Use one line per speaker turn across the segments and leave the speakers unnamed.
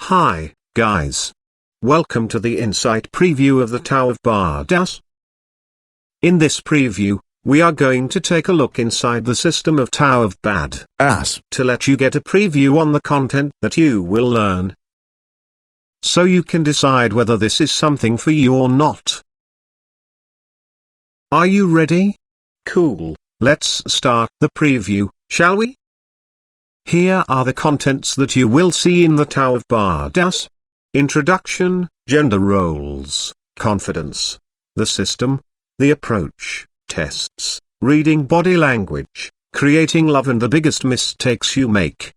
Hi, guys. Welcome to the Insight preview of the Tao of Badass. In this preview, we are going to take a look inside the system of Tao of Badass to let you get a preview on the content that you will learn, so you can decide whether this is something for you or not. Are you ready? Cool, let's start the preview, shall we? Here are the contents that you will see in the Tao of Badass. Introduction, gender roles, confidence, the system, the approach, tests, reading body language, creating love and the biggest mistakes you make.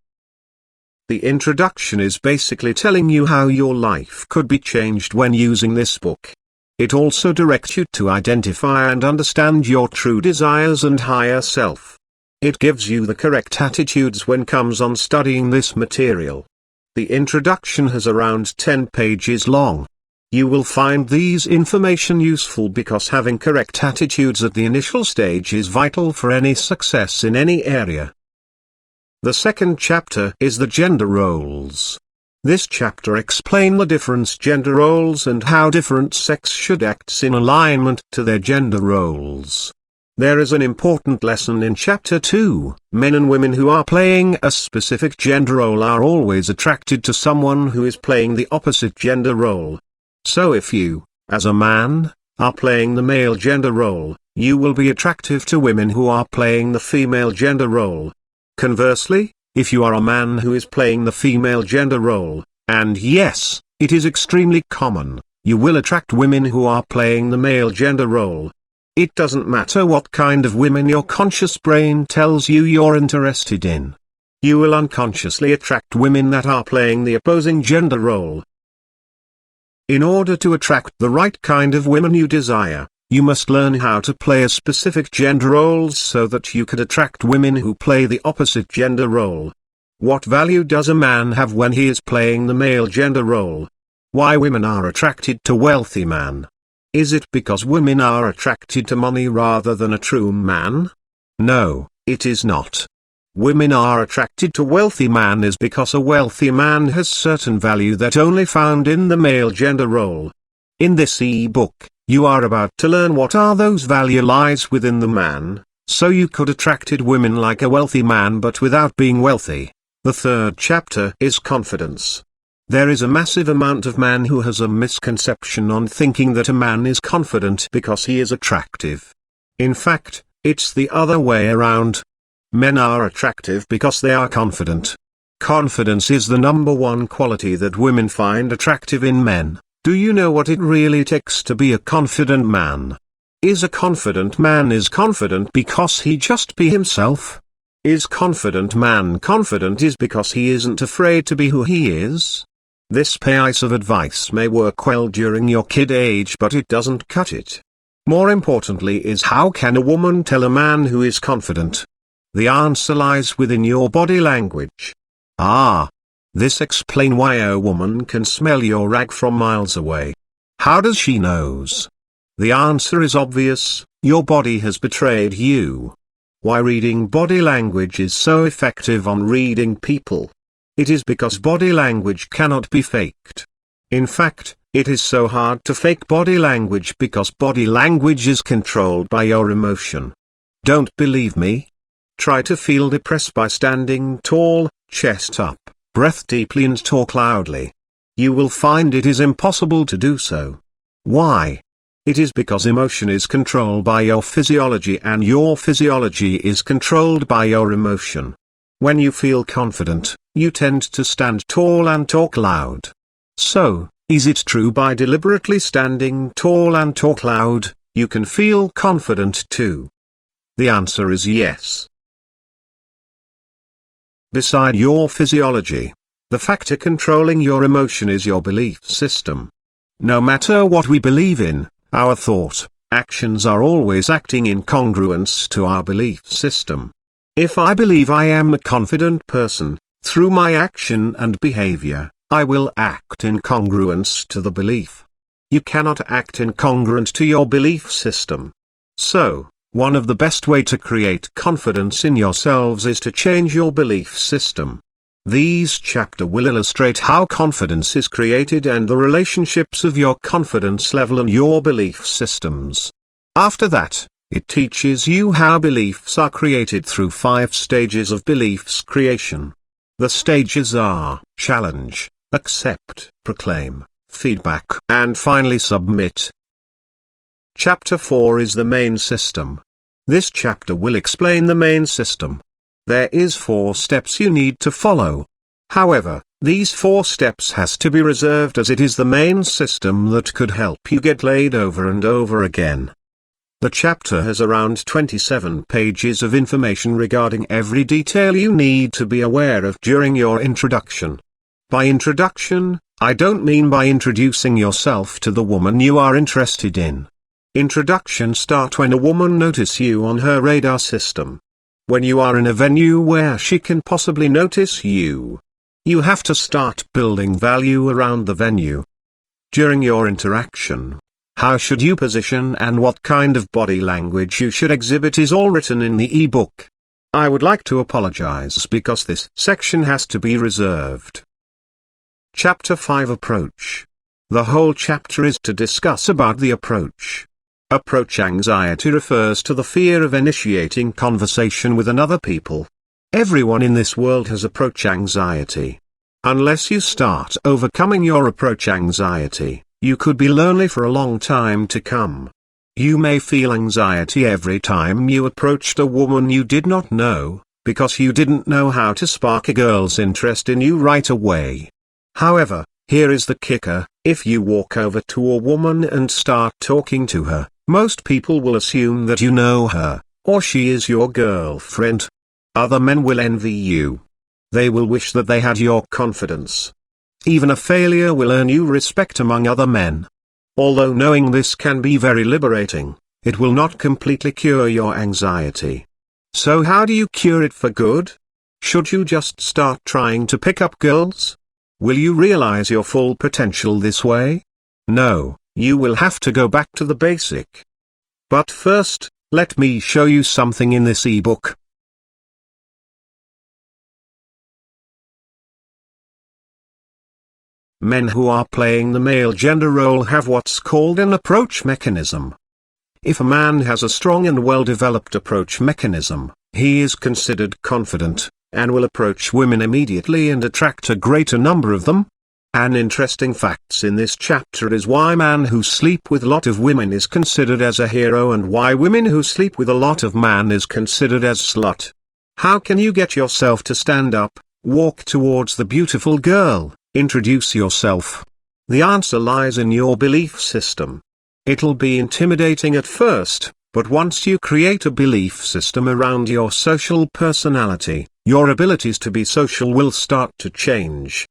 The introduction is basically telling you how your life could be changed when using this book. It also directs you to identify and understand your true desires and higher self. It gives you the correct attitudes when comes on studying this material. The introduction has around 10 pages long. You will find these information useful because having correct attitudes at the initial stage is vital for any success in any area. The second chapter is the gender roles. This chapter explains the different gender roles and how different sex should act in alignment to their gender roles. There is an important lesson in Chapter 2. Men and women who are playing a specific gender role are always attracted to someone who is playing the opposite gender role. So if you, as a man, are playing the male gender role, you will be attractive to women who are playing the female gender role. Conversely, if you are a man who is playing the female gender role, and yes, it is extremely common, you will attract women who are playing the male gender role. It doesn't matter what kind of women your conscious brain tells you you're interested in. You will unconsciously attract women that are playing the opposing gender role. In order to attract the right kind of women you desire, you must learn how to play a specific gender roles so that you could attract women who play the opposite gender role. What value does a man have when he is playing the male gender role? Why women are attracted to wealthy man? Is it because women are attracted to money rather than a true man? No, it is not. Women are attracted to wealthy man is because a wealthy man has certain value that only found in the male gender role. In this e-book, you are about to learn what are those value lies within the man, so you could attracted women like a wealthy man but without being wealthy. The third chapter is confidence. There is a massive amount of man who has a misconception on thinking that a man is confident because he is attractive. In fact, it's the other way around. Men are attractive because they are confident. Confidence is the number one quality that women find attractive in men. Do you know what it really takes to be a confident man? Is a confident man is confident because he just be himself? Is confident man confident is because he isn't afraid to be who he is? This piece of advice may work well during your kid age but it doesn't cut it. More importantly is how can a woman tell a man who is confident? The answer lies within your body language. This explains why a woman can smell your rag from miles away. How does she knows? The answer is obvious, your body has betrayed you. Why reading body language is so effective on reading people? It is because body language cannot be faked. In fact, it is so hard to fake body language because body language is controlled by your emotion. Don't believe me? Try to feel depressed by standing tall, chest up, breath deeply and talk loudly. You will find it is impossible to do so. Why? It is because emotion is controlled by your physiology and your physiology is controlled by your emotion. When you feel confident, you tend to stand tall and talk loud. So, is it true by deliberately standing tall and talk loud, you can feel confident too? The answer is yes. Beside your physiology, the factor controlling your emotion is your belief system. No matter what we believe in, our thought, actions are always acting in congruence to our belief system. If I believe I am a confident person, through my action and behavior, I will act in congruence to the belief. You cannot act incongruent to your belief system. So, one of the best way to create confidence in yourselves is to change your belief system. These chapter will illustrate how confidence is created and the relationships of your confidence level and your belief systems. After that, it teaches you how beliefs are created through 5 stages of beliefs creation. The stages are challenge, accept, proclaim, feedback, and finally submit. Chapter 4 is the main system. This chapter will explain the main system. There is 4 steps you need to follow. However, these 4 steps has to be reserved as it is the main system that could help you get laid over and over again. The chapter has around 27 pages of information regarding every detail you need to be aware of during your introduction. By introduction, I don't mean by introducing yourself to the woman you are interested in. Introduction start when a woman notices you on her radar system. When you are in a venue where she can possibly notice you. You have to start building value around the venue. During your interaction, how should you position and what kind of body language you should exhibit is all written in the ebook. I would like to apologize because this section has to be reserved. Chapter 5 Approach. The whole chapter is to discuss about the approach. Approach anxiety refers to the fear of initiating conversation with another people. Everyone in this world has approach anxiety. Unless you start overcoming your approach anxiety, you could be lonely for a long time to come. You may feel anxiety every time you approached a woman you did not know, because you didn't know how to spark a girl's interest in you right away. However, here is the kicker: if you walk over to a woman and start talking to her, most people will assume that you know her, or she is your girlfriend. Other men will envy you. They will wish that they had your confidence. Even a failure will earn you respect among other men. Although knowing this can be very liberating, it will not completely cure your anxiety. So how do you cure it for good? Should you just start trying to pick up girls? Will you realize your full potential this way? No, you will have to go back to the basic. But first, let me show you something in this ebook. Men who are playing the male gender role have what's called an approach mechanism. If a man has a strong and well-developed approach mechanism, he is considered confident, and will approach women immediately and attract a greater number of them. An interesting fact in this chapter is why man who sleep with lot of women is considered as a hero and why women who sleep with a lot of man is considered as slut. How can you get yourself to stand up, walk towards the beautiful girl, introduce yourself? The answer lies in your belief system. It'll be intimidating at first, but once you create a belief system around your social personality, your abilities to be social will start to change.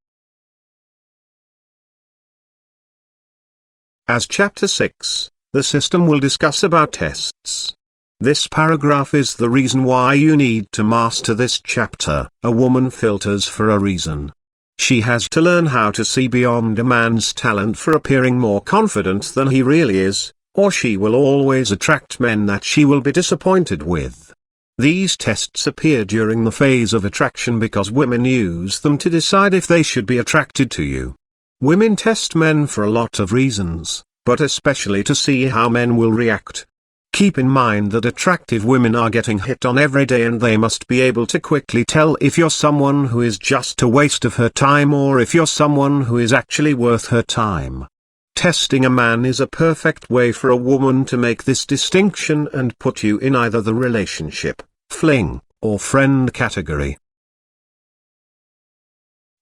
As Chapter 6, the system will discuss about tests. This paragraph is the reason why you need to master this chapter. A woman filters for a reason. She has to learn how to see beyond a man's talent for appearing more confident than he really is, or she will always attract men that she will be disappointed with. These tests appear during the phase of attraction because women use them to decide if they should be attracted to you. Women test men for a lot of reasons, but especially to see how men will react. Keep in mind that attractive women are getting hit on every day and they must be able to quickly tell if you're someone who is just a waste of her time or if you're someone who is actually worth her time. Testing a man is a perfect way for a woman to make this distinction and put you in either the relationship, fling, or friend category.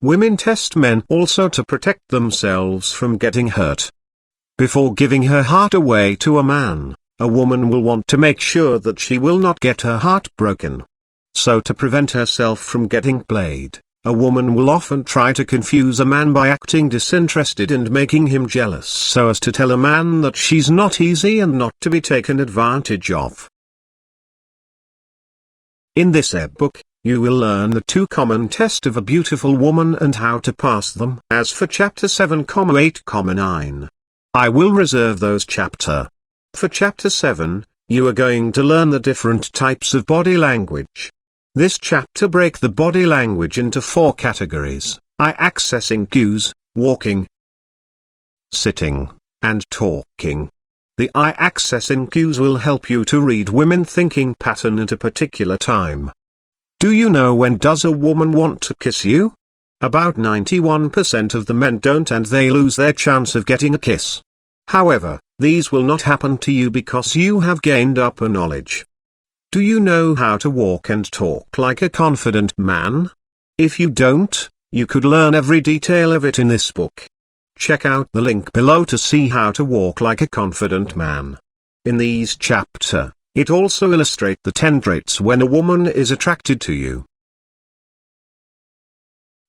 Women test men also to protect themselves from getting hurt. Before giving her heart away to a man, a woman will want to make sure that she will not get her heart broken. So to prevent herself from getting played, a woman will often try to confuse a man by acting disinterested and making him jealous so as to tell a man that she's not easy and not to be taken advantage of. In this ebook, you will learn the 2 common tests of a beautiful woman and how to pass them. As for Chapter 7,8,9, I will reserve those chapter. For Chapter 7, you are going to learn the different types of body language. This chapter break the body language into 4 categories: eye-accessing cues, walking, sitting, and talking. The eye-accessing cues will help you to read women thinking pattern at a particular time. Do you know when does a woman want to kiss you? About 91% of the men don't, and they lose their chance of getting a kiss. However, these will not happen to you because you have gained upper knowledge. Do you know how to walk and talk like a confident man? If you don't, you could learn every detail of it in this book. Check out the link below to see how to walk like a confident man. In these chapter, it also illustrate the 10 traits when a woman is attracted to you.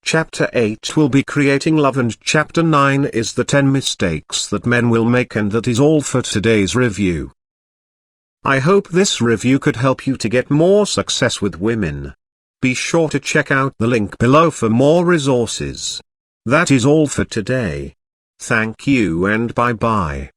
Chapter 8 will be creating love, and Chapter 9 is the 10 mistakes that men will make, and that is all for today's review. I hope this review could help you to get more success with women. Be sure to check out the link below for more resources. That is all for today. Thank you and bye-bye.